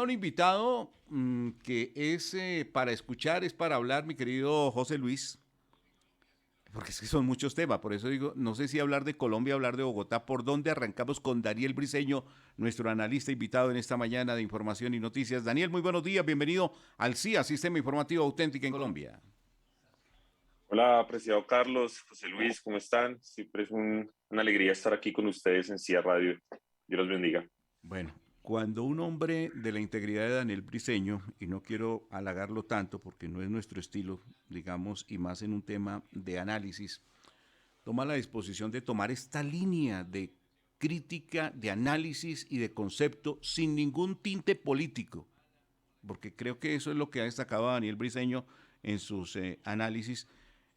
un invitado que es para escuchar, es para hablar, mi querido José Luis, porque es que son muchos temas, por eso digo, no sé si hablar de Colombia, hablar de Bogotá, ¿por dónde arrancamos con Daniel Briceño, nuestro analista invitado en esta mañana de información y noticias? Daniel, muy buenos días, bienvenido al CIA, Sistema Informativo Auténtica en Colombia. Hola, apreciado Carlos, José Luis, ¿cómo están? Siempre es una alegría estar aquí con ustedes en CIA Radio. Dios los bendiga. Bueno, cuando un hombre de la integridad de Daniel Briceño, y no quiero halagarlo tanto porque no es nuestro estilo, digamos, y más en un tema de análisis, toma la disposición de tomar esta línea de crítica, de análisis y de concepto sin ningún tinte político, porque creo que eso es lo que ha destacado Daniel Briceño en sus análisis.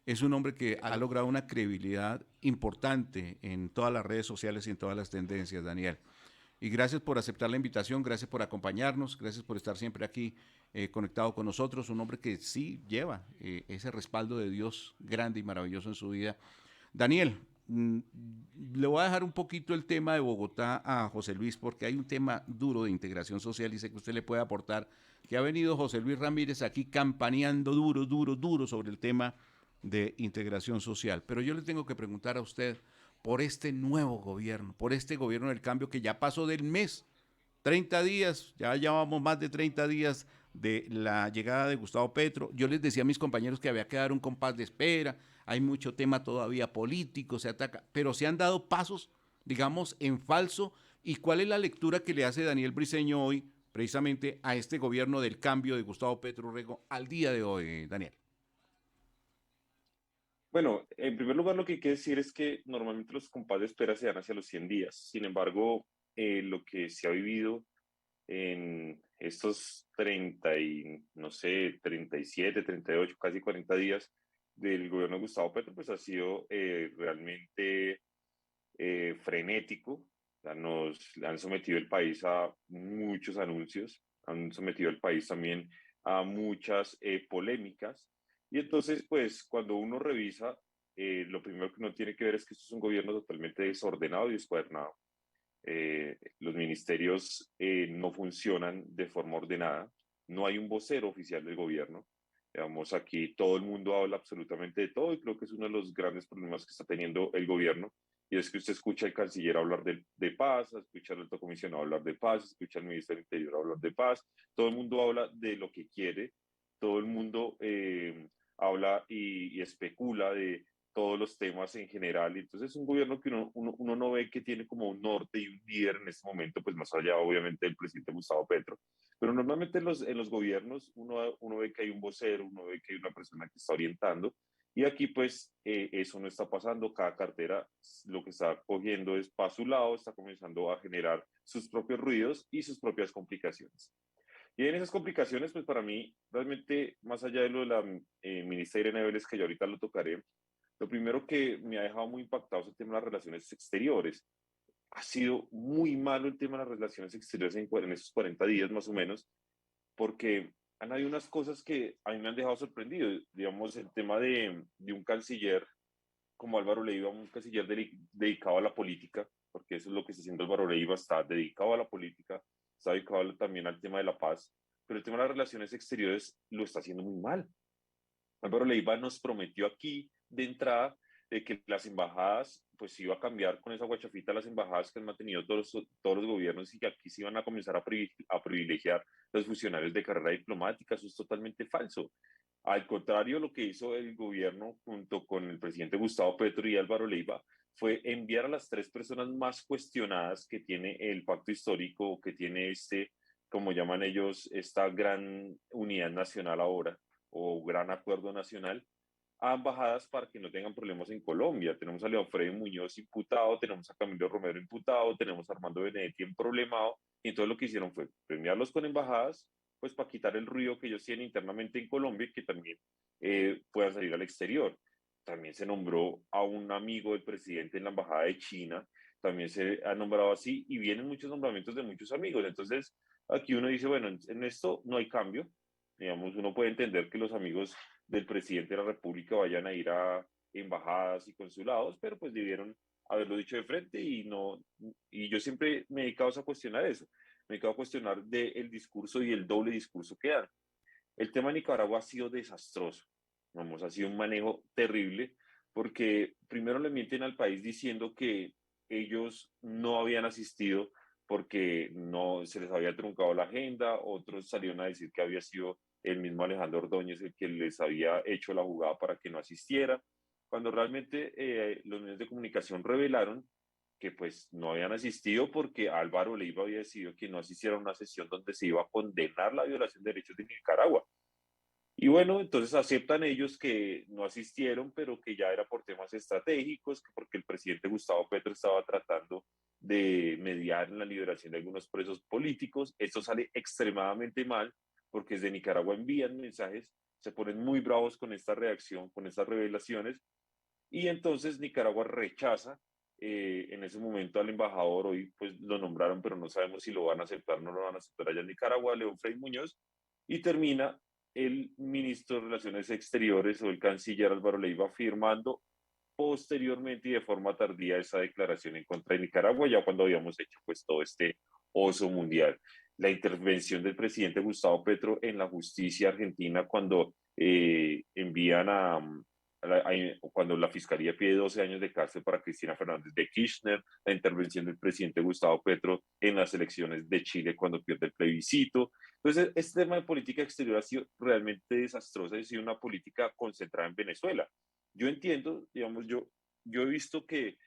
Es un hombre que ha logrado una credibilidad importante en todas las redes sociales y en todas las tendencias, Daniel. Y gracias por aceptar la invitación, gracias por acompañarnos, gracias por estar siempre aquí conectado con nosotros. Un hombre que sí lleva ese respaldo de Dios grande y maravilloso en su vida. Daniel, le voy a dejar un poquito el tema de Bogotá a José Luis porque hay un tema duro de integración social y sé que usted le puede aportar, que ha venido José Luis Ramírez aquí campaneando duro, duro, duro sobre el tema de integración social. Pero yo le tengo que preguntar a usted por este nuevo gobierno, por este gobierno del cambio que ya pasó del mes, 30 días, ya llevamos más de 30 días de la llegada de Gustavo Petro. Yo les decía a mis compañeros que había que dar un compás de espera, hay mucho tema todavía político, se ataca, pero se han dado pasos, digamos, en falso. ¿Y cuál es la lectura que le hace Daniel Briceño hoy, precisamente, a este gobierno del cambio de Gustavo Petro Rego al día de hoy, Daniel? Bueno, en primer lugar lo que hay que decir es que normalmente los compases de espera se dan hacia los 100 días. Sin embargo, lo que se ha vivido en estos 30 y, no sé, 37, 38, casi 40 días del gobierno de Gustavo Petro, pues ha sido realmente frenético. O sea, nos han sometido el país a muchos anuncios, han sometido el país también a muchas polémicas. Y entonces, pues, cuando uno revisa, lo primero que uno tiene que ver es que esto es un gobierno totalmente desordenado y descuadernado. Los ministerios no funcionan de forma ordenada, no hay un vocero oficial del gobierno. Digamos, aquí todo el mundo habla absolutamente de todo y creo que es uno de los grandes problemas que está teniendo el gobierno. Y es que usted escucha al canciller hablar de paz, escucha al alto comisionado hablar de paz, escucha al ministro del Interior hablar de paz. Todo el mundo habla de lo que quiere, todo el mundo habla y especula de todos los temas en general. Y entonces es un gobierno que uno no ve que tiene como un norte y un líder en este momento, pues más allá obviamente del presidente Gustavo Petro. Pero normalmente en los gobiernos uno ve que hay un vocero, uno ve que hay una persona que está orientando. Y aquí pues eso no está pasando, cada cartera lo que está cogiendo es para su lado, está comenzando a generar sus propios ruidos y sus propias complicaciones. Y en esas complicaciones, pues para mí, realmente, más allá de lo de la ministra Irene Vélez, que yo ahorita lo tocaré, lo primero que me ha dejado muy impactado es el tema de las relaciones exteriores. Ha sido muy malo el tema de las relaciones exteriores en esos 40 días más o menos, porque han habido unas cosas que a mí me han dejado sorprendido. Digamos, el tema de un canciller como Álvaro Leiva, un canciller dedicado a la política, porque eso es lo que está haciendo Álvaro Leiva, está dedicado a la política, está dedicado también al tema de la paz, pero el tema de las relaciones exteriores lo está haciendo muy mal. Álvaro Leiva nos prometió aquí de entrada de que las embajadas, pues iba a cambiar con esa guachafita las embajadas que han mantenido todos los gobiernos y que aquí se iban a comenzar a privilegiar los funcionarios de carrera diplomática. Eso es totalmente falso. Al contrario, lo que hizo el gobierno junto con el presidente Gustavo Petro y Álvaro Leiva fue enviar a las tres personas más cuestionadas que tiene el pacto histórico, que tiene como llaman ellos, esta gran unidad nacional ahora o gran acuerdo nacional a embajadas para que no tengan problemas en Colombia. Tenemos a Leonfredo Muñoz imputado, tenemos a Camilo Romero imputado, tenemos a Armando Benedetti en problemado, y entonces lo que hicieron fue premiarlos con embajadas, pues para quitar el ruido que ellos tienen internamente en Colombia y que también puedan salir al exterior. También se nombró a un amigo del presidente en la embajada de China, también se ha nombrado así, y vienen muchos nombramientos de muchos amigos. Entonces, aquí uno dice, bueno, en esto no hay cambio. Digamos, uno puede entender que los amigos del presidente de la República vayan a ir a embajadas y consulados, pero pues debieron haberlo dicho de frente y no, y yo siempre me he dedicado a cuestionar eso. me quedo a cuestionar del discurso y el doble discurso que dan. El tema de Nicaragua ha sido desastroso, vamos, ha sido un manejo terrible, porque primero le mienten al país diciendo que ellos no habían asistido porque no se les había truncado la agenda, otros salieron a decir que había sido el mismo Alejandro Ordóñez el que les había hecho la jugada para que no asistiera, cuando realmente los medios de comunicación revelaron que pues no habían asistido porque Álvaro Leiva había decidido que no asistiera a una sesión donde se iba a condenar la violación de derechos de Nicaragua. Y bueno, entonces aceptan ellos que no asistieron, pero que ya era por temas estratégicos, porque el presidente Gustavo Petro estaba tratando de mediar en la liberación de algunos presos políticos. Esto sale extremadamente mal, porque desde Nicaragua envían mensajes, se ponen muy bravos con esta reacción, con estas revelaciones, y entonces Nicaragua rechaza en ese momento al embajador, hoy pues lo nombraron, pero no sabemos si lo van a aceptar o no lo van a aceptar allá en Nicaragua, León Frei Muñoz, y termina el ministro de Relaciones Exteriores o el canciller Álvaro Leiva firmando posteriormente y de forma tardía esa declaración en contra de Nicaragua, ya cuando habíamos hecho pues todo este oso mundial. La intervención del presidente Gustavo Petro en la justicia argentina cuando envían cuando la fiscalía pide 12 años de cárcel para Cristina Fernández de Kirchner, la intervención del presidente Gustavo Petro en las elecciones de Chile cuando pierde el plebiscito. Entonces, este tema de política exterior ha sido realmente desastroso, ha sido una política concentrada en Venezuela. Yo entiendo, digamos, yo he visto que,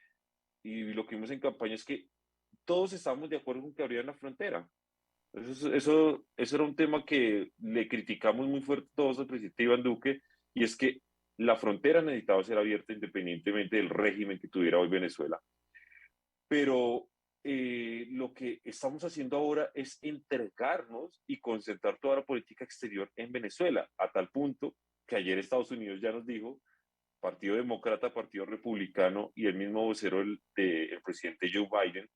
y lo que vimos en campaña es que todos estábamos de acuerdo con que abrieran la frontera. Eso era un tema que le criticamos muy fuerte todos al presidente Iván Duque, y es que la frontera necesitaba ser abierta independientemente del régimen que tuviera hoy Venezuela. Pero lo que estamos haciendo ahora es entregarnos y concentrar toda la política exterior en Venezuela, a tal punto que ayer Estados Unidos ya nos dijo, Partido Demócrata, Partido Republicano y el mismo vocero del presidente Joe Biden,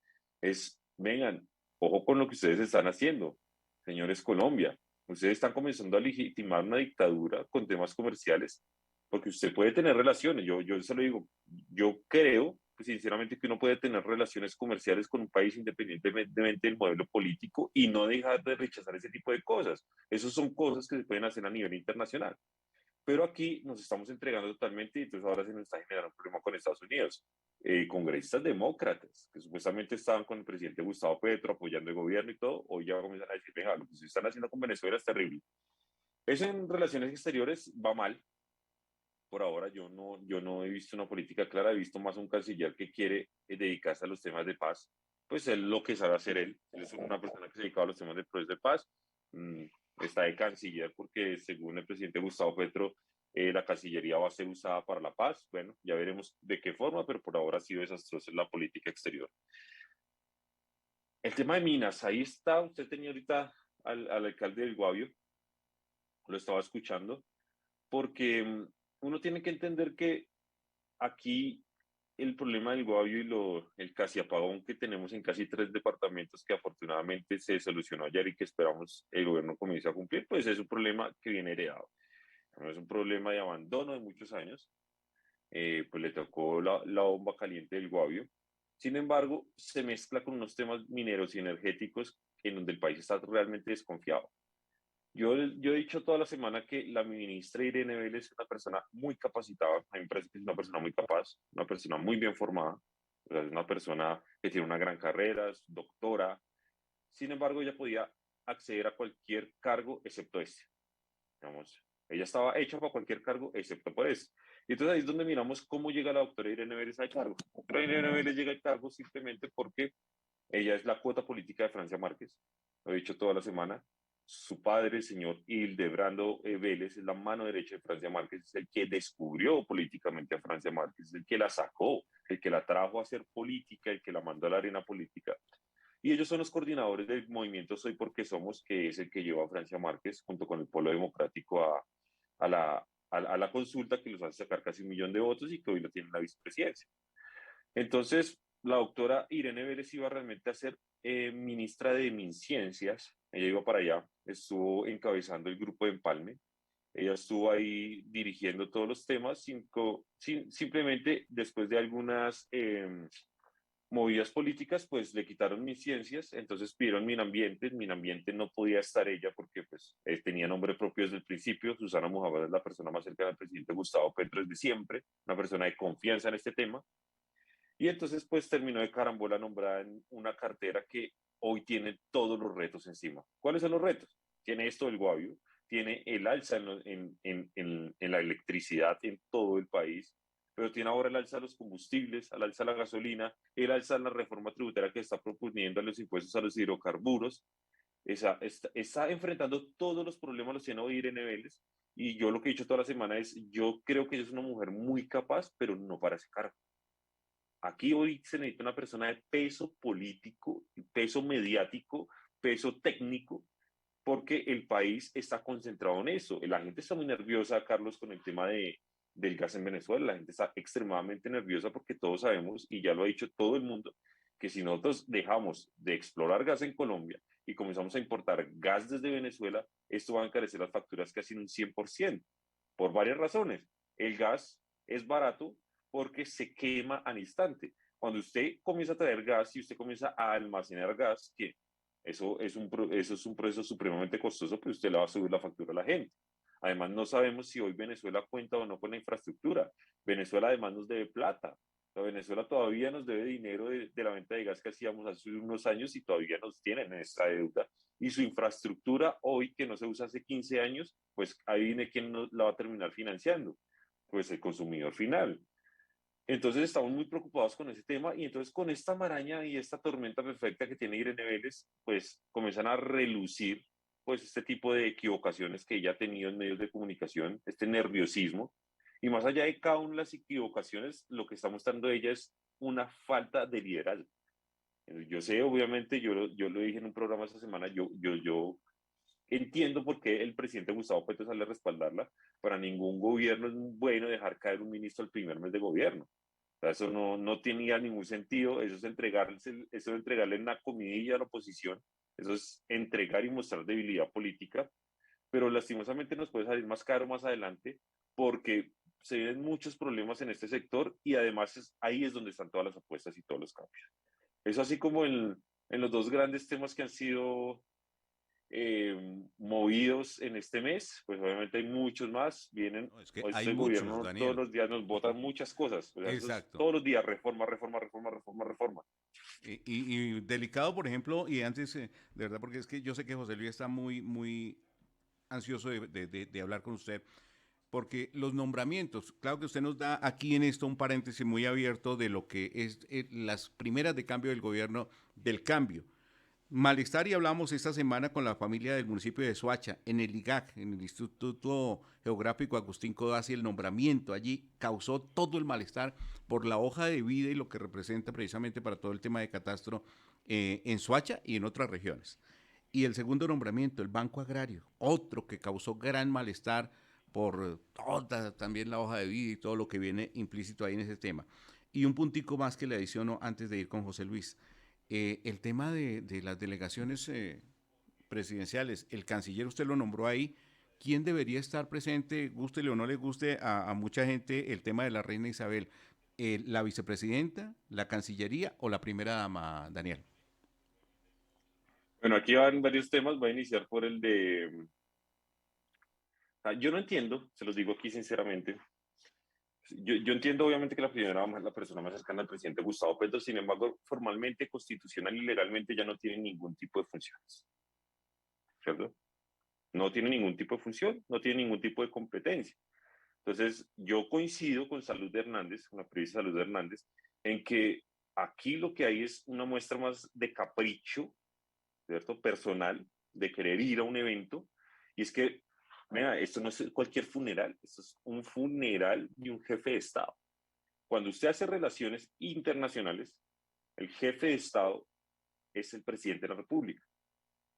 es, vengan, ojo con lo que ustedes están haciendo, señores Colombia. Ustedes están comenzando a legitimar una dictadura con temas comerciales, porque usted puede tener relaciones. Yo se lo digo, yo creo pues, sinceramente que uno puede tener relaciones comerciales con un país independientemente del modelo político y no dejar de rechazar ese tipo de cosas. Esas son cosas que se pueden hacer a nivel internacional. Pero aquí nos estamos entregando totalmente y entonces ahora se nos está generando un problema con Estados Unidos. Congresistas demócratas que supuestamente estaban con el presidente Gustavo Petro apoyando el gobierno y todo, hoy ya comienzan a decir, venga, lo que se están haciendo con Venezuela es terrible. Eso en relaciones exteriores va mal. Por ahora yo no he visto una política clara, he visto más un canciller que quiere dedicarse a los temas de paz. Pues él lo que sabe hacer él es una persona que se dedica a los temas de proceso de paz. Mm, está de canciller porque según el presidente Gustavo Petro, la Cancillería va a ser usada para la paz. Bueno, ya veremos de qué forma, pero por ahora ha sido desastrosa la política exterior. El tema de Minas, ahí está, usted tenía ahorita al alcalde del Guavio, lo estaba escuchando, porque uno tiene que entender que aquí el problema del Guavio y el casi apagón que tenemos en casi 3 departamentos que afortunadamente se solucionó ayer y que esperamos el gobierno comience a cumplir, pues es un problema que viene heredado. No es un problema de abandono de muchos años, pues le tocó la bomba caliente del Guavio. Sin embargo, se mezcla con unos temas mineros y energéticos en donde el país está realmente desconfiado. Yo he dicho toda la semana que la ministra Irene Vélez es una persona muy capacitada, a mí me parece que es una persona muy capaz, una persona muy bien formada, o sea, es una persona que tiene una gran carrera, es doctora, sin embargo ella podía acceder a cualquier cargo excepto este, digamos, ella estaba hecha para cualquier cargo excepto por este. Y entonces ahí es donde miramos cómo llega la doctora Irene Vélez al cargo. La doctora Irene Vélez llega al cargo simplemente porque ella es la cuota política de Francia Márquez, lo he dicho toda la semana. Su padre, el señor Hildebrando Vélez, es la mano derecha de Francia Márquez, es el que descubrió políticamente a Francia Márquez, es el que la sacó, el que la trajo a hacer política, el que la mandó a la arena política. Y ellos son los coordinadores del movimiento Soy Porque Somos, que es el que lleva a Francia Márquez junto con el Polo Democrático a la consulta que los hace sacar casi 1 millón de votos y que hoy lo tiene en la vicepresidencia. Entonces, la doctora Irene Vélez iba realmente a ser ministra de MinCiencias, ella iba para allá, estuvo encabezando el grupo de Empalme, ella estuvo ahí dirigiendo todos los temas, simplemente después de algunas movidas políticas, pues le quitaron mis ciencias, entonces pidieron Minambiente no podía estar ella porque pues tenía nombre propio desde el principio. Susana Mujabal es la persona más cercana al presidente Gustavo Petro desde siempre, una persona de confianza en este tema, y entonces pues terminó de carambola nombrada en una cartera que hoy tiene todos los retos encima. ¿Cuáles son los retos? Tiene esto del Guavio, tiene el alza en la electricidad en todo el país, pero tiene ahora el alza de los combustibles, el alza de la gasolina, el alza de la reforma tributaria que está proponiendo a los impuestos a los hidrocarburos. Está enfrentando todos los problemas, los tiene hoy Irene Vélez, y yo lo que he dicho toda la semana es, yo creo que ella es una mujer muy capaz, pero no para ese cargo. Aquí hoy se necesita una persona de peso político, peso mediático, peso técnico, porque el país está concentrado en eso. La gente está muy nerviosa, Carlos, con el tema del gas en Venezuela. La gente está extremadamente nerviosa porque todos sabemos, y ya lo ha dicho todo el mundo, que si nosotros dejamos de explorar gas en Colombia y comenzamos a importar gas desde Venezuela, esto va a encarecer las facturas casi en un 100%, por varias razones. El gas es barato porque se quema al instante. Cuando usted comienza a traer gas y usted comienza a almacenar gas, que eso es un proceso supremamente costoso, pero usted le va a subir la factura a la gente. Además, no sabemos si hoy Venezuela cuenta o no con la infraestructura. Venezuela además nos debe plata. Venezuela todavía nos debe dinero de la venta de gas que hacíamos hace unos años y todavía nos tienen esta deuda. Y su infraestructura hoy, que no se usa hace 15 años, pues ahí viene quién nos la va a terminar financiando. Pues el consumidor final. Entonces estamos muy preocupados con ese tema y entonces con esta maraña y esta tormenta perfecta que tiene Irene Vélez, pues comienzan a relucir pues este tipo de equivocaciones que ella ha tenido en medios de comunicación, este nerviosismo. Y más allá de cada una de las equivocaciones, lo que está mostrando ella es una falta de liderazgo. Yo sé, obviamente, yo lo dije en un programa esta semana, yo entiendo por qué el presidente Gustavo Petro sale a respaldarla. Para ningún gobierno es bueno dejar caer un ministro al primer mes de gobierno. O sea, eso no tenía ningún sentido, eso es entregarle una comidilla a la oposición, eso es entregar y mostrar debilidad política, pero lastimosamente nos puede salir más caro más adelante porque se ven muchos problemas en este sector y además ahí es donde están todas las apuestas y todos los cambios. Eso así como en los dos grandes temas que han sido movidos en este mes, pues obviamente hay muchos más, vienen, No, es que hay este muchos, gobierno todos Daniel. los días nos votan muchas cosas, o sea, eso es Exacto. todos los días reforma, reforma, reforma, reforma, reforma. Y delicado, por ejemplo, y antes, de verdad, porque es que yo sé que José Luis está muy, muy ansioso de hablar con usted, porque los nombramientos, claro que usted nos da aquí en esto un paréntesis muy abierto de lo que es las primeras de cambio del gobierno del cambio. Malestar y hablamos esta semana con la familia del municipio de Soacha, en el IGAC, en el Instituto Geográfico Agustín Codazzi, el nombramiento allí causó todo el malestar por la hoja de vida y lo que representa precisamente para todo el tema de catastro en Soacha y en otras regiones. Y el segundo nombramiento, el Banco Agrario, otro que causó gran malestar por toda también la hoja de vida y todo lo que viene implícito ahí en ese tema. Y un puntico más que le adiciono antes de ir con José Luis. El tema de las delegaciones presidenciales, el canciller usted lo nombró ahí. ¿Quién debería estar presente, gústele o no le guste a mucha gente el tema de la reina Isabel? ¿La vicepresidenta, la cancillería o la primera dama, Daniel? Bueno, aquí van varios temas, voy a iniciar por el de, yo no entiendo, se los digo aquí sinceramente, yo entiendo obviamente que la primera dama es la persona más cercana al presidente Gustavo Petro, sin embargo, formalmente, constitucional y legalmente ya no tiene ningún tipo de funciones, ¿cierto? No tiene ningún tipo de función, no tiene ningún tipo de competencia. Entonces, yo coincido con Salud de Hernández, con la periodista Salud de Hernández, en que aquí lo que hay es una muestra más de capricho, ¿cierto? Personal, de querer ir a un evento. Y es que, mira, esto no es cualquier funeral, esto es un funeral de un jefe de Estado. Cuando usted hace relaciones internacionales, el jefe de Estado es el presidente de la República.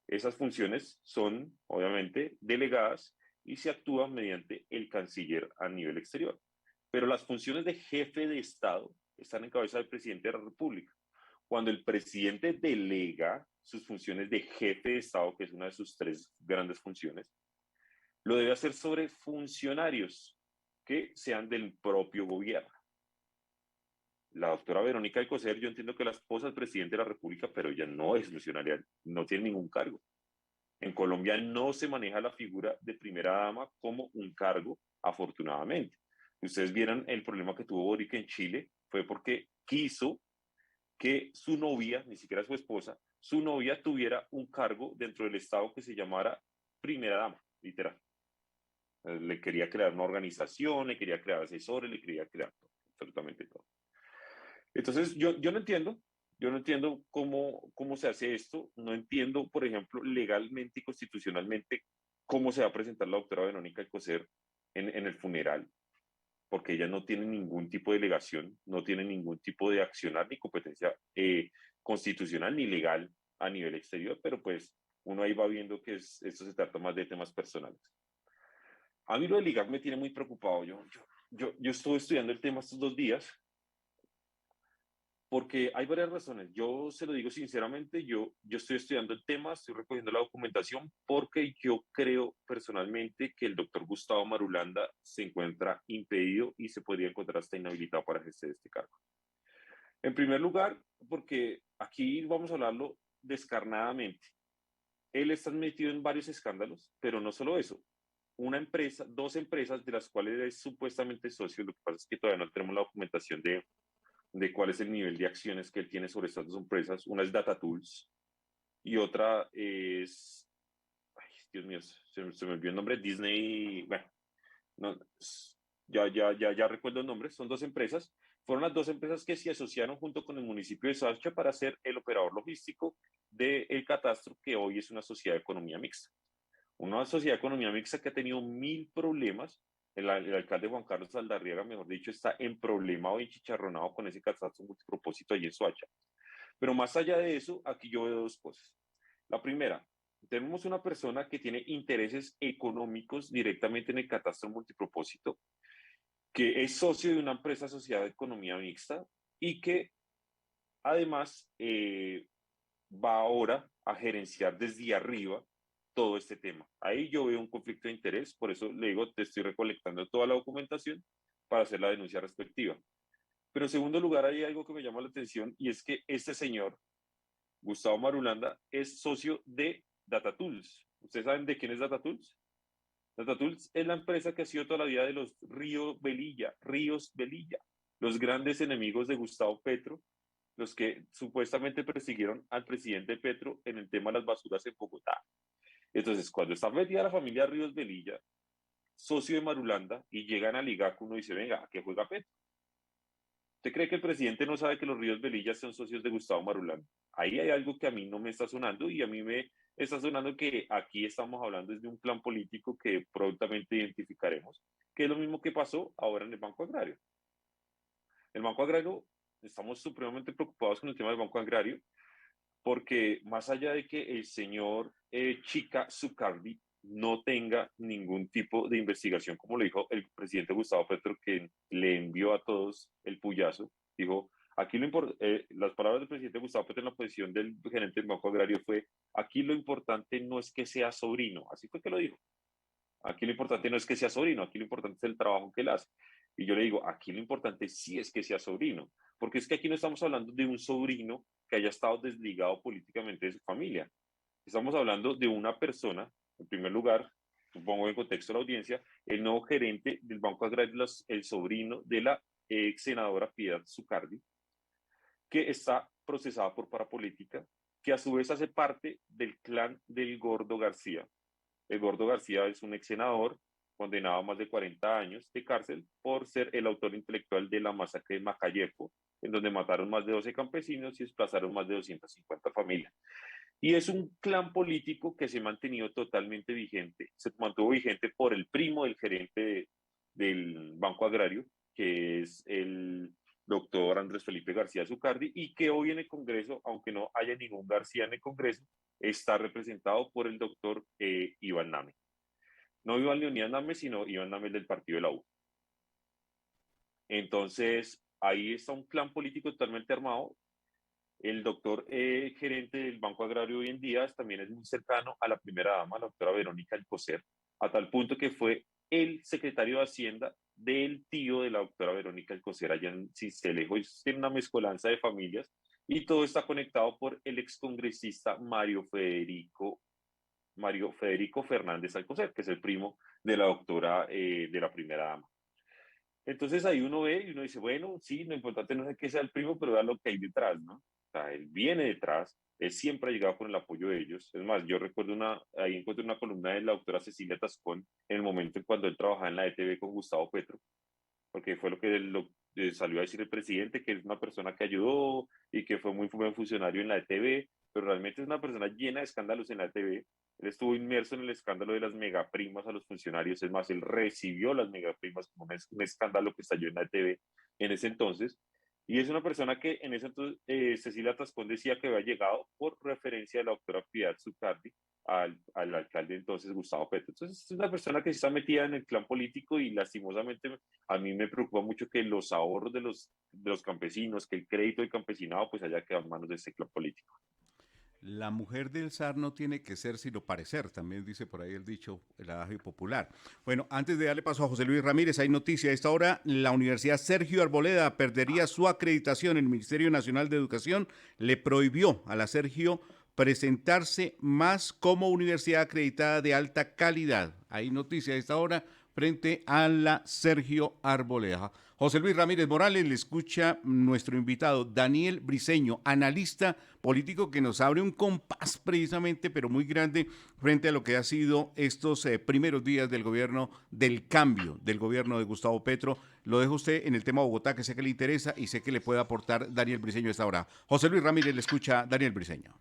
Esas funciones son, obviamente, delegadas y se actúa mediante el canciller a nivel exterior. Pero las funciones de jefe de Estado están en cabeza del presidente de la República. Cuando el presidente delega sus funciones de jefe de Estado, que es una de sus tres grandes funciones, lo debe hacer sobre funcionarios que sean del propio gobierno. La doctora Verónica Alcocer, yo entiendo que la esposa es presidente de la República, pero ella no es funcionaria, no tiene ningún cargo. En Colombia no se maneja la figura de primera dama como un cargo, afortunadamente. Ustedes vieron el problema que tuvo Boric en Chile, fue porque quiso que su novia, ni siquiera su esposa, su novia tuviera un cargo dentro del Estado que se llamara primera dama, literal. Le quería crear una organización, le quería crear asesores, le quería crear todo, absolutamente todo. Entonces, yo no entiendo cómo se hace esto, no entiendo, por ejemplo, legalmente y constitucionalmente cómo se va a presentar la doctora Verónica Alcocer en el funeral, porque ella no tiene ningún tipo de delegación, no tiene ningún tipo de accionar ni competencia constitucional ni legal a nivel exterior, pero pues uno ahí va viendo que esto se trata más de temas personales. A mí lo del IGAC me tiene muy preocupado. Yo estuve estudiando el tema estos 2 días porque hay varias razones. Yo se lo digo sinceramente, yo estoy estudiando el tema, estoy recogiendo la documentación porque yo creo personalmente que el doctor Gustavo Marulanda se encuentra impedido y se podría encontrar hasta inhabilitado para ejercer este cargo. En primer lugar, porque aquí vamos a hablarlo descarnadamente. Él está metido en varios escándalos, pero no solo eso. Una empresa, dos empresas de las cuales es supuestamente socio, lo que pasa es que todavía no tenemos la documentación de cuál es el nivel de acciones que él tiene sobre estas dos empresas. Una es Data Tools y otra es, ay, Dios mío, se me olvidó el nombre, Disney, bueno, no, ya recuerdo el nombre, son dos empresas. Fueron las dos empresas que se asociaron junto con el municipio de Soacha para ser el operador logístico del catastro, que hoy es una sociedad de economía mixta. Una sociedad de economía mixta que ha tenido 1000 problemas. El alcalde Juan Carlos Saldarriaga, mejor dicho, está en problemado y chicharronado con ese catastro multipropósito allí en Soacha. Pero más allá de eso, aquí yo veo dos cosas. La primera, tenemos una persona que tiene intereses económicos directamente en el catastro multipropósito, que es socio de una empresa asociada de economía mixta y que además va ahora a gerenciar desde arriba todo este tema. Ahí yo veo un conflicto de interés, por eso le digo, te estoy recolectando toda la documentación para hacer la denuncia respectiva. Pero en segundo lugar, hay algo que me llama la atención y es que este señor, Gustavo Marulanda, es socio de DataTools. ¿Ustedes saben de quién es DataTools? DataTools es la empresa que ha sido toda la vida de los Ríos Velilla, los grandes enemigos de Gustavo Petro, los que supuestamente persiguieron al presidente Petro en el tema de las basuras en Bogotá. Entonces, cuando está metida la familia Ríos Velilla, socio de Marulanda, y llegan a Ligaco, uno dice, venga, ¿a qué juega Petro? ¿Usted cree que el presidente no sabe que los Ríos Velilla son socios de Gustavo Marulanda? Ahí hay algo que a mí no me está sonando y a mí me está sonando que aquí estamos hablando de un plan político que prontamente identificaremos, que es lo mismo que pasó ahora en el Banco Agrario. El Banco Agrario, estamos supremamente preocupados con el tema del Banco Agrario, porque más allá de que el señor Chica Zucardi no tenga ningún tipo de investigación, como le dijo el presidente Gustavo Petro, que le envió a todos el puyazo, dijo, aquí lo las palabras del presidente Gustavo Petro en la posición del gerente del Banco Agrario fue, aquí lo importante no es que sea sobrino, así fue que lo dijo, aquí lo importante no es que sea sobrino, aquí lo importante es el trabajo que él hace. Y yo le digo, aquí lo importante sí es que sea sobrino, porque es que aquí no estamos hablando de un sobrino que haya estado desligado políticamente de su familia. Estamos hablando de una persona, en primer lugar, pongo en contexto a la audiencia, el nuevo gerente del Banco Agrario, el sobrino de la ex senadora Piedad Zucardi, que está procesada por parapolítica, que a su vez hace parte del clan del Gordo García. El Gordo García es un ex senador condenado a más de 40 años de cárcel por ser el autor intelectual de la masacre de Macayepo, en donde mataron más de 12 campesinos y desplazaron más de 250 familias. Y es un clan político que se ha mantenido totalmente vigente, se mantuvo vigente por el primo del gerente del Banco Agrario, que es el doctor Andrés Felipe García Zucardi, y que hoy en el Congreso, aunque no haya ningún García en el Congreso, está representado por el doctor Iván Name. No Iván Leonidas Name, sino Iván Name del partido de la U. Entonces, ahí está un clan político totalmente armado. El doctor gerente del Banco Agrario hoy en día también es muy cercano a la primera dama, la doctora Verónica Alcocer. a tal punto que fue el secretario de Hacienda del tío de la doctora Verónica Alcocer allá en Sincelejo. Ellos tienen una mezcolanza de familias y todo está conectado por el excongresista Mario Federico Fernández Alcocer, que es el primo de la doctora, de la primera dama. Entonces ahí uno ve y uno dice, bueno, sí, lo importante no es que sea el primo, pero vea lo que hay detrás, ¿no? O sea, él viene detrás, él siempre ha llegado con el apoyo de ellos. Es más, yo recuerdo ahí encuentro una columna de la doctora Cecilia Tascón en el momento en cuando él trabajaba en la ETV con Gustavo Petro, porque fue lo que salió a decir el presidente, que es una persona que ayudó y que fue muy buen funcionario en la ETV, pero realmente es una persona llena de escándalos en la ETV. Él estuvo inmerso en el escándalo de las megaprimas a los funcionarios, es más, él recibió las megaprimas como un escándalo que estalló en la ETV en ese entonces. Y es una persona que en ese entonces, Cecilia Tascón decía que había llegado por referencia de la doctora Piedad Zucardi al alcalde entonces Gustavo Petro. Entonces es una persona que está metida en el clan político y lastimosamente a mí me preocupa mucho que los ahorros de los campesinos, que el crédito del campesinado pues haya quedado en manos de ese clan político. La mujer del zar no tiene que ser sino parecer, también dice por ahí el dicho, el adagio popular. Bueno, antes de darle paso a José Luis Ramírez, hay noticia. A esta hora, la Universidad Sergio Arboleda perdería su acreditación. El Ministerio Nacional de Educación le prohibió a la Sergio presentarse más como universidad acreditada de alta calidad. Hay noticia a esta hora frente a la Sergio Arboleda. José Luis Ramírez Morales, le escucha nuestro invitado Daniel Briceño, analista político que nos abre un compás precisamente, pero muy grande, frente a lo que ha sido estos primeros días del gobierno, del cambio del gobierno de Gustavo Petro. Lo dejo usted en el tema Bogotá, que sé que le interesa y sé que le puede aportar Daniel Briceño a esta hora. José Luis Ramírez, le escucha Daniel Briceño.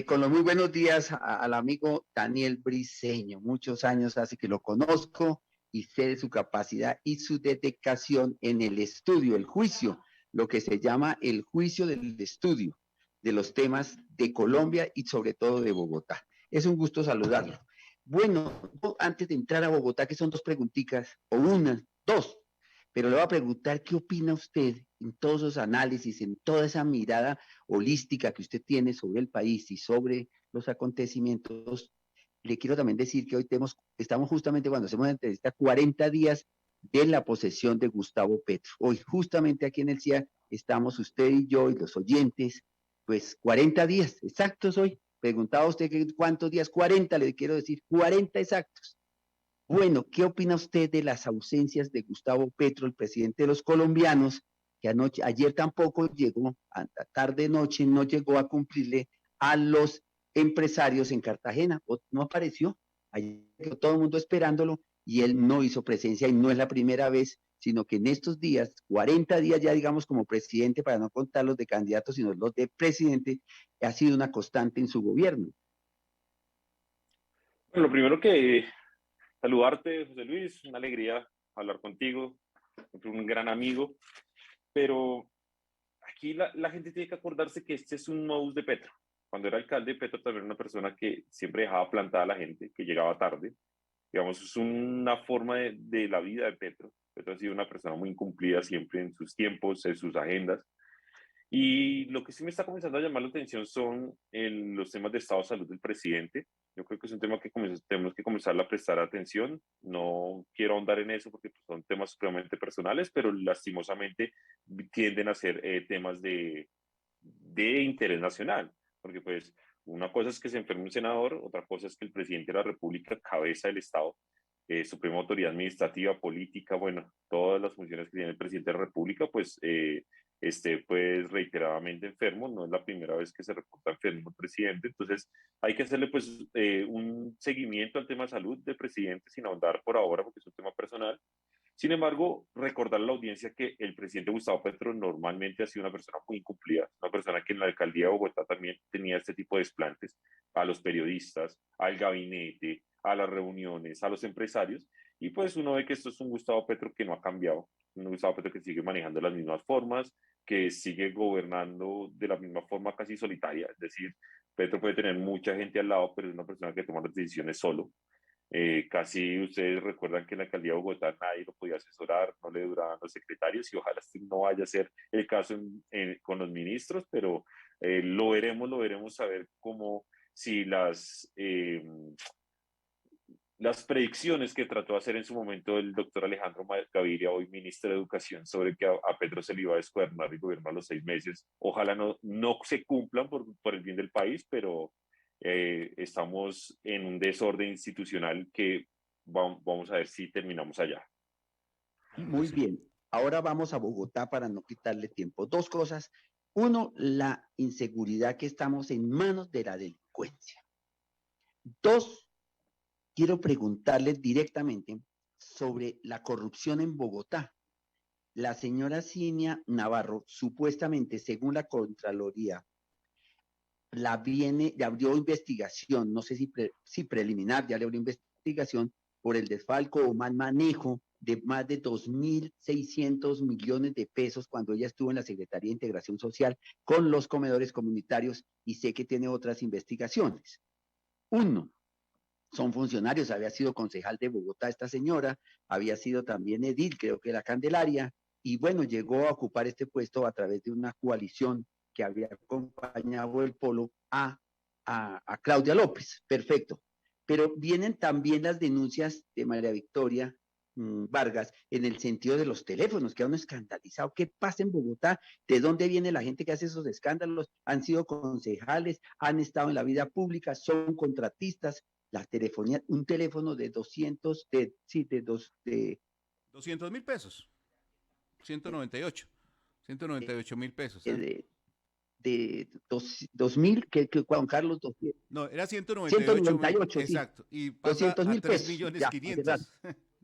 Con los muy buenos días al amigo Daniel Briceño. Muchos años hace que lo conozco y sé de su capacidad y su dedicación en el estudio, el juicio, lo que se llama el juicio del estudio de los temas de Colombia y sobre todo de Bogotá. Es un gusto saludarlo. Bueno, antes de entrar a Bogotá, que son dos preguntitas, o una, dos, pero le voy a preguntar qué opina usted en todos esos análisis, en toda esa mirada holística que usted tiene sobre el país y sobre los acontecimientos. Le quiero también decir que hoy estamos justamente cuando hacemos la entrevista 40 días de la posesión de Gustavo Petro. Hoy justamente aquí en el CIA estamos usted y yo y los oyentes, pues 40 días exactos hoy. Preguntaba usted que cuántos días, 40 le quiero decir, 40 exactos. Bueno, ¿qué opina usted de las ausencias de Gustavo Petro, el presidente de los colombianos, que ayer tampoco llegó, tarde noche no llegó a cumplirle a los empresarios en Cartagena? No apareció, ayer quedó todo el mundo esperándolo y él no hizo presencia y no es la primera vez, sino que en estos días, 40 días ya digamos como presidente, para no contar los de candidatos, sino los de presidente, ha sido una constante en su gobierno. Bueno, lo primero que saludarte, José Luis, una alegría hablar contigo, un gran amigo, pero aquí la gente tiene que acordarse que este es un modus de Petro. Cuando era alcalde, Petro también era una persona que siempre dejaba plantada a la gente, que llegaba tarde. Digamos, es una forma de la vida de Petro. Petro ha sido una persona muy incumplida siempre en sus tiempos, en sus agendas. Y lo que sí me está comenzando a llamar la atención son los temas de estado de salud del presidente. Yo creo que es un tema que tenemos que comenzar a prestar atención. No quiero ahondar en eso porque pues, son temas supremamente personales, pero lastimosamente tienden a ser temas de interés nacional. Porque pues una cosa es que se enferme un senador, otra cosa es que el presidente de la República, cabeza del Estado, suprema autoridad administrativa, política, bueno, todas las funciones que tiene el presidente de la República, pues esté pues reiteradamente enfermo, no es la primera vez que se reporta enfermo el presidente, entonces hay que hacerle pues un seguimiento al tema de salud del presidente sin ahondar por ahora porque es un tema personal. Sin embargo, recordar a la audiencia que el presidente Gustavo Petro normalmente ha sido una persona muy incumplida, una persona que en la alcaldía de Bogotá también tenía este tipo de desplantes a los periodistas, al gabinete, a las reuniones, a los empresarios, y pues uno ve que esto es un Gustavo Petro que no ha cambiado, un Gustavo Petro que sigue manejando las mismas formas, que sigue gobernando de la misma forma casi solitaria, es decir, Petro puede tener mucha gente al lado, pero es una persona que toma las decisiones solo. Casi ustedes recuerdan que en la alcaldía de Bogotá nadie lo podía asesorar, no le duraban los secretarios y ojalá este no vaya a ser el caso con los ministros, pero lo veremos a ver cómo si las predicciones que trató de hacer en su momento el doctor Alejandro Gaviria, hoy ministro de Educación, sobre que a Petro se le iba a descuernar el gobierno a los 6 meses, ojalá no se cumplan por el bien del país, pero estamos en un desorden institucional que vamos a ver si terminamos allá. Muy bien. Ahora vamos a Bogotá para no quitarle tiempo. Dos cosas. Uno, la inseguridad, que estamos en manos de la delincuencia. Dos, quiero preguntarles directamente sobre la corrupción en Bogotá. La señora Cinia Navarro, supuestamente, según la Contraloría, le abrió investigación, no sé si preliminar, ya le abrió investigación por el desfalco o mal manejo de más de 2.600 millones de pesos cuando ella estuvo en la Secretaría de Integración Social con los comedores comunitarios, y sé que tiene otras investigaciones. Uno, son funcionarios, había sido concejal de Bogotá esta señora, había sido también edil, creo que la Candelaria, y bueno, llegó a ocupar este puesto a través de una coalición que había acompañado el Polo a Claudia López. Perfecto. Pero vienen también las denuncias de María Victoria Vargas en el sentido de los teléfonos, que aún escandalizado. ¿Qué pasa en Bogotá? ¿De dónde viene la gente que hace esos escándalos? Han sido concejales, han estado en la vida pública, son contratistas. La telefonía, un teléfono de 200.000 pesos, 198, 198.000 pesos. de 2.000, que Juan Carlos, No, era 198.000, 198, sí, exacto, y pasa 200 a mil tres pesos, millones ya, hace rato. 500.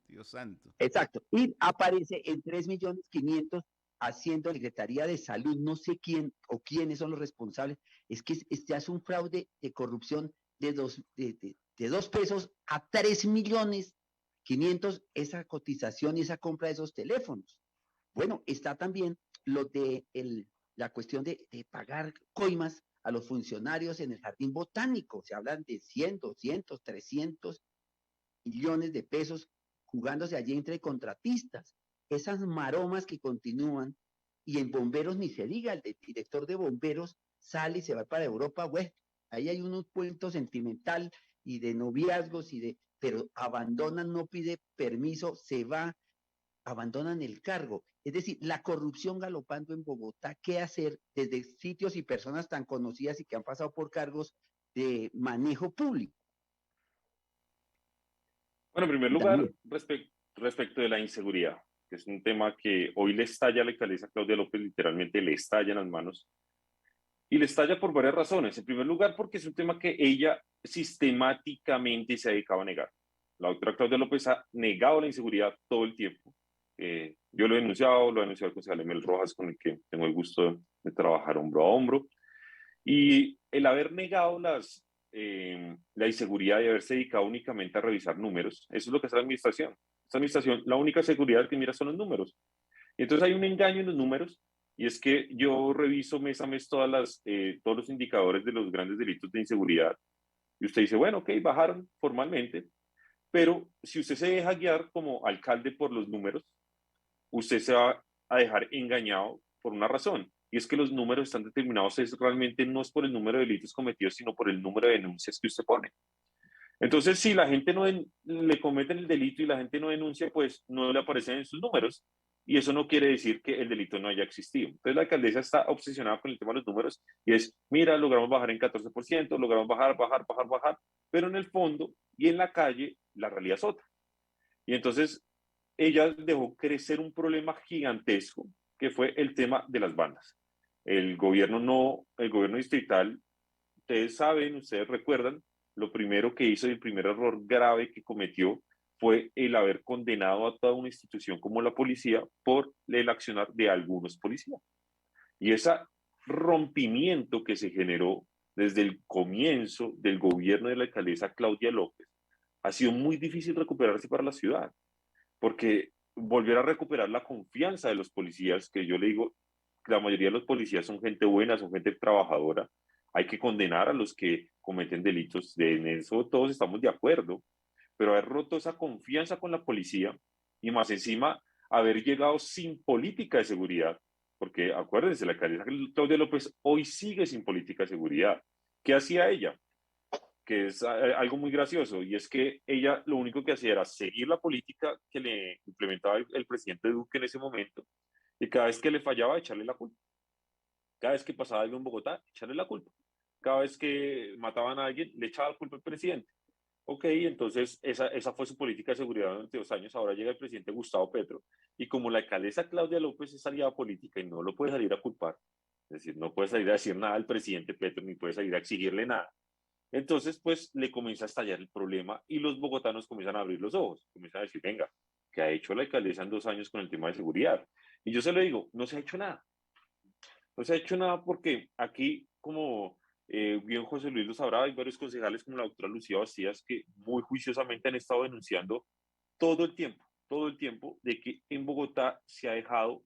Dios santo. Exacto, y aparece en 3.500.000 haciendo Secretaría de Salud, no sé quién o quiénes son los responsables. Es que este es un fraude de corrupción de 2 pesos a 3.500.000, esa cotización y esa compra de esos teléfonos. Bueno, está también lo de la cuestión de pagar coimas a los funcionarios en el jardín botánico. Se hablan de 100, 200, 300 millones de pesos jugándose allí entre contratistas. Esas maromas que continúan, y en bomberos ni se diga, el director de bomberos sale y se va para Europa. Bueno, ahí hay unos cuentos sentimental y de noviazgos pero abandonan, no pide permiso, se va, abandonan el cargo. Es decir, la corrupción galopando en Bogotá. ¿Qué hacer desde sitios y personas tan conocidas y que han pasado por cargos de manejo público? Bueno, en primer lugar, Daniel. respecto de la inseguridad, que es un tema que hoy le estalla a la alcaldesa Claudia López, literalmente le estalla en las manos, y le estalla por varias razones. En primer lugar, porque es un tema que ella sistemáticamente se ha dedicado a negar. La doctora Claudia López ha negado la inseguridad todo el tiempo. Yo lo he denunciado el concejal Emel Rojas, con el que tengo el gusto de trabajar hombro a hombro. Y el haber negado la inseguridad y haberse dedicado únicamente a revisar números, eso es lo que hace la administración. Esta administración, la única seguridad que mira son los números. Y entonces hay un engaño en los números, y es que yo reviso mes a mes todos los indicadores de los grandes delitos de inseguridad, y usted dice, bueno, ok, bajaron formalmente, pero si usted se deja guiar como alcalde por los números, usted se va a dejar engañado por una razón, y es que los números están determinados realmente no es por el número de delitos cometidos, sino por el número de denuncias que usted pone. Entonces, si la gente no le cometen el delito y la gente no denuncia, pues no le aparecen en sus números. Y eso no quiere decir que el delito no haya existido. Entonces, la alcaldesa está obsesionada con el tema de los números y es, mira, logramos bajar en 14%, logramos bajar, pero en el fondo y en la calle, la realidad es otra. Y entonces, ella dejó crecer un problema gigantesco, que fue el tema de las bandas. El gobierno distrital, ustedes recuerdan, lo primero que hizo y el primer error grave que cometió fue el haber condenado a toda una institución como la policía por el accionar de algunos policías. Y ese rompimiento que se generó desde el comienzo del gobierno de la alcaldesa Claudia López ha sido muy difícil recuperarse para la ciudad, porque volver a recuperar la confianza de los policías, que yo le digo, la mayoría de los policías son gente buena, son gente trabajadora, hay que condenar a los que cometen delitos, en eso todos estamos de acuerdo, pero haber roto esa confianza con la policía y más encima haber llegado sin política de seguridad, porque acuérdense, la alcaldesa Claudia López hoy sigue sin política de seguridad. ¿Qué hacía ella? que es algo muy gracioso, y es que ella lo único que hacía era seguir la política que le implementaba el presidente Duque en ese momento, y cada vez que le fallaba, echarle la culpa. Cada vez que pasaba algo en Bogotá, echarle la culpa. Cada vez que mataban a alguien, le echaba la culpa al presidente. Ok, entonces esa fue su política de seguridad durante 2 años. Ahora llega el presidente Gustavo Petro, y como la alcaldesa Claudia López es aliada política y no lo puede salir a culpar, es decir, no puede salir a decir nada al presidente Petro, ni puede salir a exigirle nada. Entonces, pues le comienza a estallar el problema y los bogotanos comienzan a abrir los ojos, comienzan a decir, venga, ¿qué ha hecho la alcaldesa en 2 años con el tema de seguridad? Y yo se lo digo, no se ha hecho nada. No se ha hecho nada porque aquí, como bien José Luis lo sabrá, hay varios concejales como la doctora Lucía Bastías que muy juiciosamente han estado denunciando todo el tiempo, de que en Bogotá se ha dejado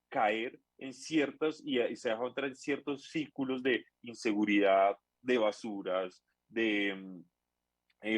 caer en ciertas y se ha dejado entrar en ciertos círculos de inseguridad, de basuras, de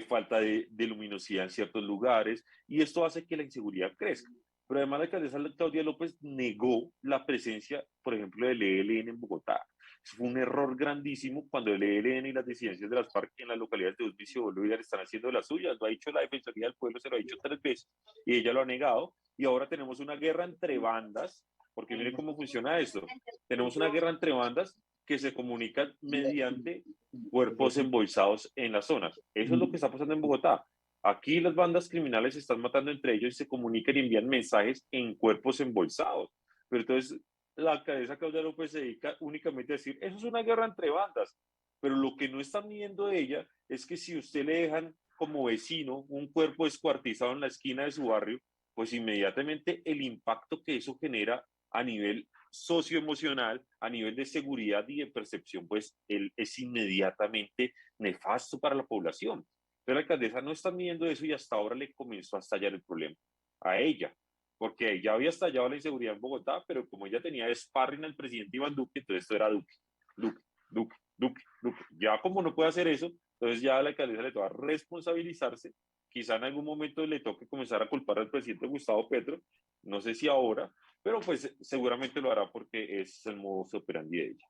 falta de luminosidad en ciertos lugares, y esto hace que la inseguridad crezca. Pero además la alcaldesa Claudia López negó la presencia, por ejemplo, del ELN en Bogotá. Eso fue un error grandísimo cuando el ELN y las disidencias de las FARC en las localidades de Usme y Bolívar están haciendo las suyas. Lo ha dicho la Defensoría del Pueblo, se lo ha dicho 3 veces, y ella lo ha negado. Y ahora tenemos una guerra entre bandas, porque mire cómo funciona esto. Tenemos una guerra entre bandas que se comunican mediante cuerpos embolsados en las zonas. Eso es lo que está pasando en Bogotá. Aquí las bandas criminales se están matando entre ellos y se comunican y envían mensajes en cuerpos embolsados. Pero entonces la alcaldesa Claudia López se dedica únicamente a decir, eso es una guerra entre bandas. Pero lo que no están viendo ella es que si usted le dejan como vecino un cuerpo descuartizado en la esquina de su barrio, pues inmediatamente el impacto que eso genera a nivel socioemocional, a nivel de seguridad y de percepción, pues él es inmediatamente nefasto para la población. Pero la alcaldesa no está midiendo eso y hasta ahora le comenzó a estallar el problema a ella, porque ya había estallado la inseguridad en Bogotá, pero como ella tenía sparring al presidente Iván Duque, entonces esto era Duque, Duque, Duque, Duque, Duque. Ya como no puede hacer eso, entonces ya a la alcaldesa le toca responsabilizarse, quizá en algún momento le toque comenzar a culpar al presidente Gustavo Petro, no sé si ahora, pero pues seguramente lo hará porque es el modus operandi de ella.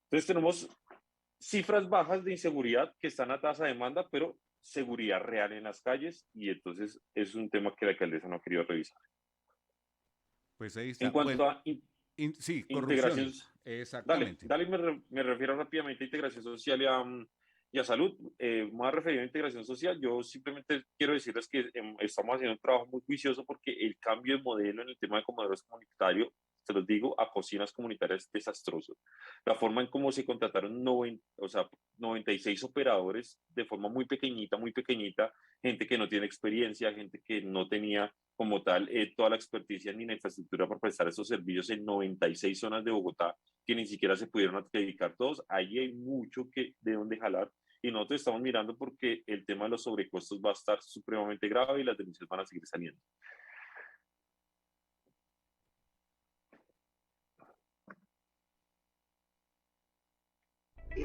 Entonces tenemos cifras bajas de inseguridad que están a tasa de demanda, pero seguridad real en las calles, y entonces es un tema que la alcaldesa no ha querido revisar. Pues ahí En está. cuanto Bueno, a sí, integración, corrupción. Exactamente. me refiero rápidamente a integración social y a salud. Me voy a referir a integración social. Yo simplemente quiero decirles que estamos haciendo un trabajo muy juicioso porque el cambio de modelo en el tema de comedores comunitarios, se los digo, a cocinas comunitarias es desastroso. La forma en cómo se contrataron 96 operadores de forma muy pequeñita, gente que no tiene experiencia, gente que no tenía como tal toda la experticia ni la infraestructura para prestar esos servicios en 96 zonas de Bogotá que ni siquiera se pudieron dedicar todos. Ahí hay mucho de donde jalar, y nosotros estamos mirando porque el tema de los sobrecostos va a estar supremamente grave y las denuncias van a seguir saliendo.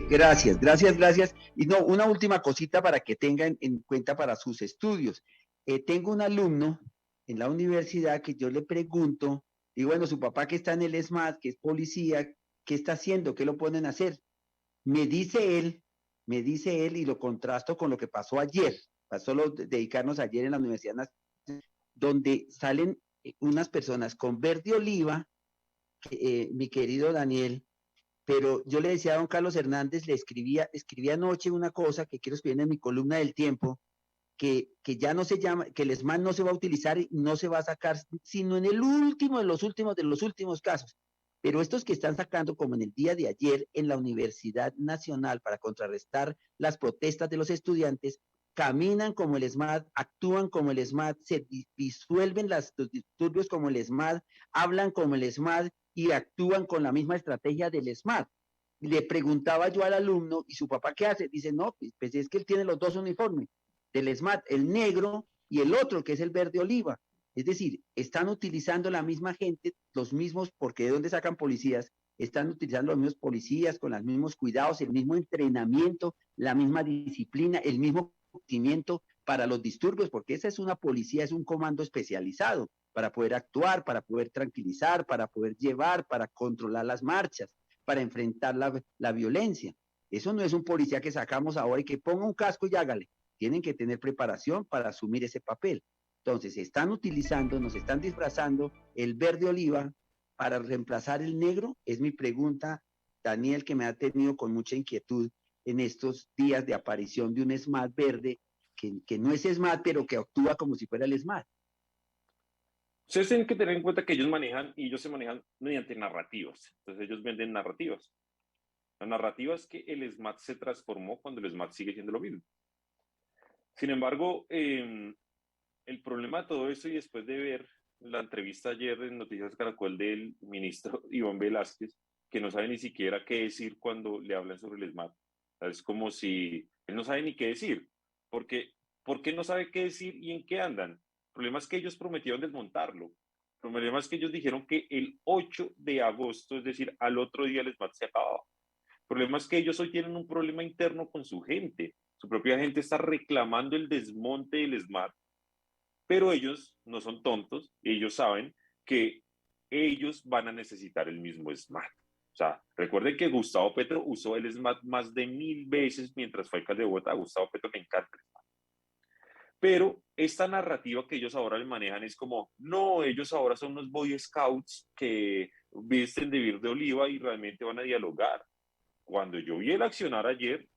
Gracias, gracias, gracias. Y no, una última cosita para que tengan en cuenta para sus estudios. Tengo un alumno en la universidad que yo le pregunto, y bueno, su papá que está en el ESMAD, que es policía, ¿qué está haciendo? ¿Qué lo ponen a hacer? Me dice él, me dice él, y lo contrasto con lo que pasó ayer, pasó dedicarnos ayer en la Universidad Nacional, donde salen unas personas con verde oliva, mi querido Daniel, pero yo le decía a don Carlos Hernández, escribía anoche una cosa que quiero escribir en mi columna del Tiempo, que ya no se llama, que el ESMAD no se va a utilizar y no se va a sacar, sino en el último de los últimos casos. Pero estos que están sacando, como en el día de ayer en la Universidad Nacional para contrarrestar las protestas de los estudiantes, caminan como el ESMAD, actúan como el ESMAD, se disuelven los disturbios como el ESMAD, hablan como el ESMAD y actúan con la misma estrategia del ESMAD. Le preguntaba yo al alumno, ¿y su papá qué hace? Dice, no, pues es que él tiene los dos uniformes del ESMAD, el negro y el otro que es el verde oliva. Es decir, están utilizando la misma gente, los mismos, porque ¿de dónde sacan policías? Están utilizando los mismos policías con los mismos cuidados, el mismo entrenamiento, la misma disciplina, el mismo conocimiento para los disturbios, porque esa es una policía, es un comando especializado para poder actuar, para poder tranquilizar, para poder llevar, para controlar las marchas, para enfrentar la violencia. Eso no es un policía que sacamos ahora y que ponga un casco y hágale. Tienen que tener preparación para asumir ese papel. Entonces, están utilizando, nos están disfrazando el verde oliva para reemplazar el negro. Es mi pregunta, Daniel, que me ha tenido con mucha inquietud en estos días de aparición de un SMAT verde, que no es SMAT, pero que actúa como si fuera el SMAT. Ustedes tienen que tener en cuenta que ellos manejan y ellos se manejan mediante narrativas. Entonces ellos venden narrativas. La narrativa es que el SMAT se transformó cuando el SMAT sigue siendo lo mismo. Sin embargo, el problema de todo eso, y después de ver la entrevista ayer en Noticias Caracol del ministro Iván Velázquez, que no sabe ni siquiera qué decir cuando le hablan sobre el SMAT. Es como si él no sabe ni qué decir, porque ¿por qué no sabe qué decir y en qué andan? El problema es que ellos prometieron desmontarlo. El problema es que ellos dijeron que el 8 de agosto, es decir, al otro día el SMAT se acababa. El problema es que ellos hoy tienen un problema interno con su gente. Su propia gente está reclamando el desmonte del SMAT, pero ellos no son tontos, ellos saben que ellos van a necesitar el mismo SMAT. O sea, recuerden que Gustavo Petro usó el SMAT más de 1000 veces mientras fue alcalde de Bogotá. A Gustavo Petro le encanta el SMAT. Pero esta narrativa que ellos ahora le manejan es como, no, ellos ahora son unos Boy Scouts que visten de verde oliva y realmente van a dialogar. Cuando yo vi el accionar ayer,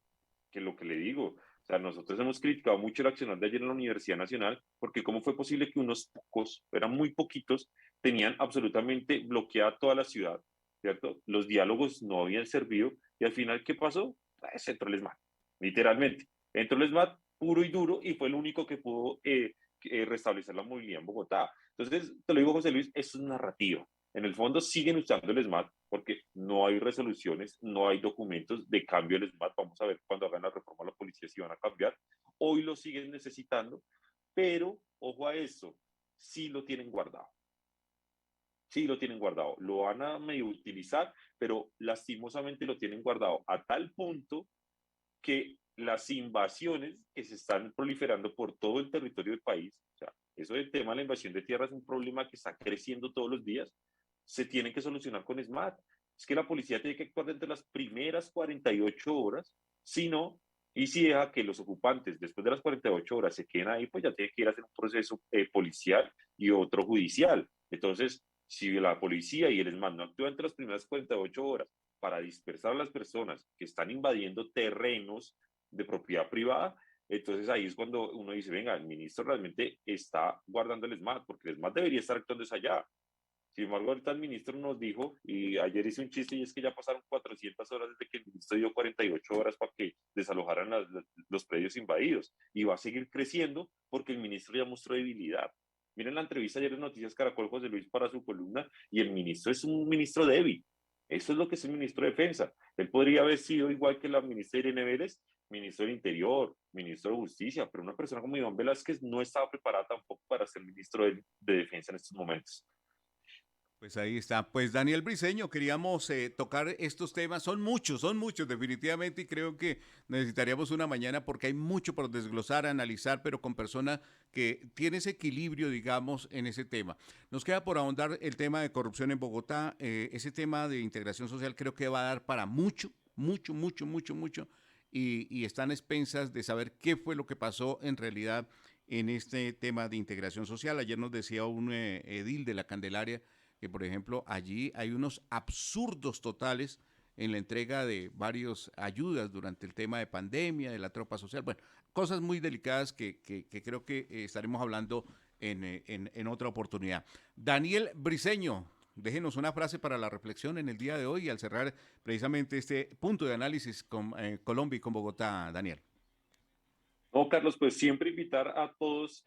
que lo que le digo, o sea, nosotros hemos criticado mucho el accionar de ayer en la Universidad Nacional, porque cómo fue posible que unos pocos, eran muy poquitos, tenían absolutamente bloqueada toda la ciudad, ¿cierto? Los diálogos no habían servido y al final, ¿qué pasó? Pues entró el ESMAD, literalmente. Entró el ESMAD puro y duro y fue el único que pudo restablecer la movilidad en Bogotá. Entonces, te lo digo, José Luis, eso es narrativa. En el fondo siguen usando el SMAT porque no hay resoluciones, no hay documentos de cambio del SMAT. Vamos a ver cuando hagan la reforma a la policía si van a cambiar. Hoy lo siguen necesitando, pero ojo a eso, sí lo tienen guardado. Sí lo tienen guardado. Lo van a medio utilizar, pero lastimosamente lo tienen guardado a tal punto que las invasiones que se están proliferando por todo el territorio del país, o sea, eso del tema de la invasión de tierra es un problema que está creciendo todos los días, se tienen que solucionar con SMAT. Es que la policía tiene que actuar dentro de las primeras 48 horas, si no, y si deja que los ocupantes después de las 48 horas se queden ahí, pues ya tiene que ir a hacer un proceso policial y otro judicial. Entonces, si la policía y el SMAT no actúan entre las primeras 48 horas para dispersar a las personas que están invadiendo terrenos de propiedad privada, entonces ahí es cuando uno dice, venga, el ministro realmente está guardando el SMAT, porque el SMAT debería estar actuando allá. Sin embargo, ahorita el ministro nos dijo, y ayer hice un chiste, y es que ya pasaron 400 horas desde que el ministro dio 48 horas para que desalojaran los predios invadidos, y va a seguir creciendo porque el ministro ya mostró debilidad. Miren la entrevista ayer en Noticias Caracol, José Luis, para su columna, y el ministro es un ministro débil. Eso es lo que es el ministro de Defensa. Él podría haber sido igual que la ministra Irene Vélez, ministro del Interior, ministro de Justicia, pero una persona como Iván Velázquez no estaba preparada tampoco para ser ministro de Defensa en estos momentos. Pues ahí está. Pues Daniel Briceño, queríamos tocar estos temas. Son muchos definitivamente, y creo que necesitaríamos una mañana porque hay mucho por desglosar, analizar, pero con personas que tienen ese equilibrio, digamos, en ese tema. Nos queda por ahondar el tema de corrupción en Bogotá. Ese tema de integración social creo que va a dar para mucho, mucho, mucho, mucho, mucho. Y están a expensas de saber qué fue lo que pasó en realidad en este tema de integración social. Ayer nos decía un edil de la Candelaria que, por ejemplo, allí hay unos absurdos totales en la entrega de varias ayudas durante el tema de pandemia, de la tropa social, bueno, cosas muy delicadas que creo que estaremos hablando en otra oportunidad. Daniel Briceño, déjenos una frase para la reflexión en el día de hoy y al cerrar precisamente este punto de análisis con Colombia y con Bogotá, Daniel. No, Carlos, pues siempre invitar a todos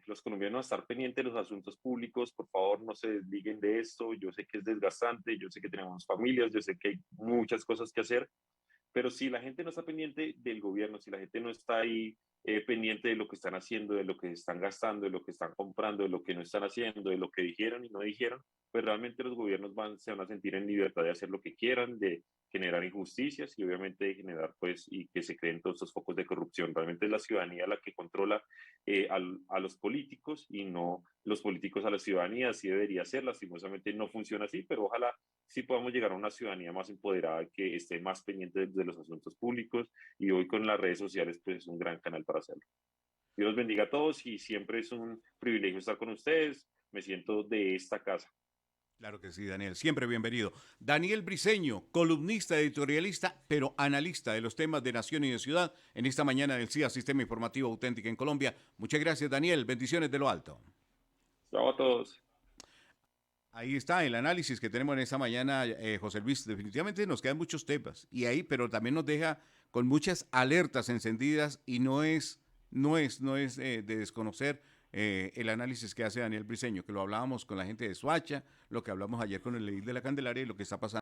los colombianos a estar pendientes de los asuntos públicos. Por favor, no se desliguen de esto. Yo sé que es desgastante, yo sé que tenemos familias, yo sé que hay muchas cosas que hacer, pero si la gente no está pendiente del gobierno, si la gente no está ahí pendiente de lo que están haciendo, de lo que están gastando, de lo que están comprando, de lo que no están haciendo, de lo que dijeron y no dijeron, pues realmente los gobiernos se van a sentir en libertad de hacer lo que quieran, de generar injusticias y obviamente de generar pues y que se creen todos estos focos de corrupción. Realmente es la ciudadanía la que controla a los políticos y no los políticos a la ciudadanía, así debería ser, lastimosamente no funciona así, pero ojalá sí podamos llegar a una ciudadanía más empoderada que esté más pendiente de los asuntos públicos y hoy con las redes sociales pues es un gran canal para hacerlo. Dios los bendiga a todos y siempre es un privilegio estar con ustedes, me siento de esta casa. Claro que sí, Daniel, siempre bienvenido. Daniel Briceño, columnista, editorialista, pero analista de los temas de nación y de ciudad en esta mañana del CIA, Sistema Informativo Auténtica en Colombia. Muchas gracias, Daniel. Bendiciones de lo alto. Chao a todos. Ahí está el análisis que tenemos en esta mañana, José Luis. Definitivamente nos quedan muchos temas y ahí, pero también nos deja con muchas alertas encendidas y no es de desconocer el análisis que hace Daniel Briceño, que lo hablábamos con la gente de Soacha, lo que hablamos ayer con el edil de la Candelaria y lo que está pasando.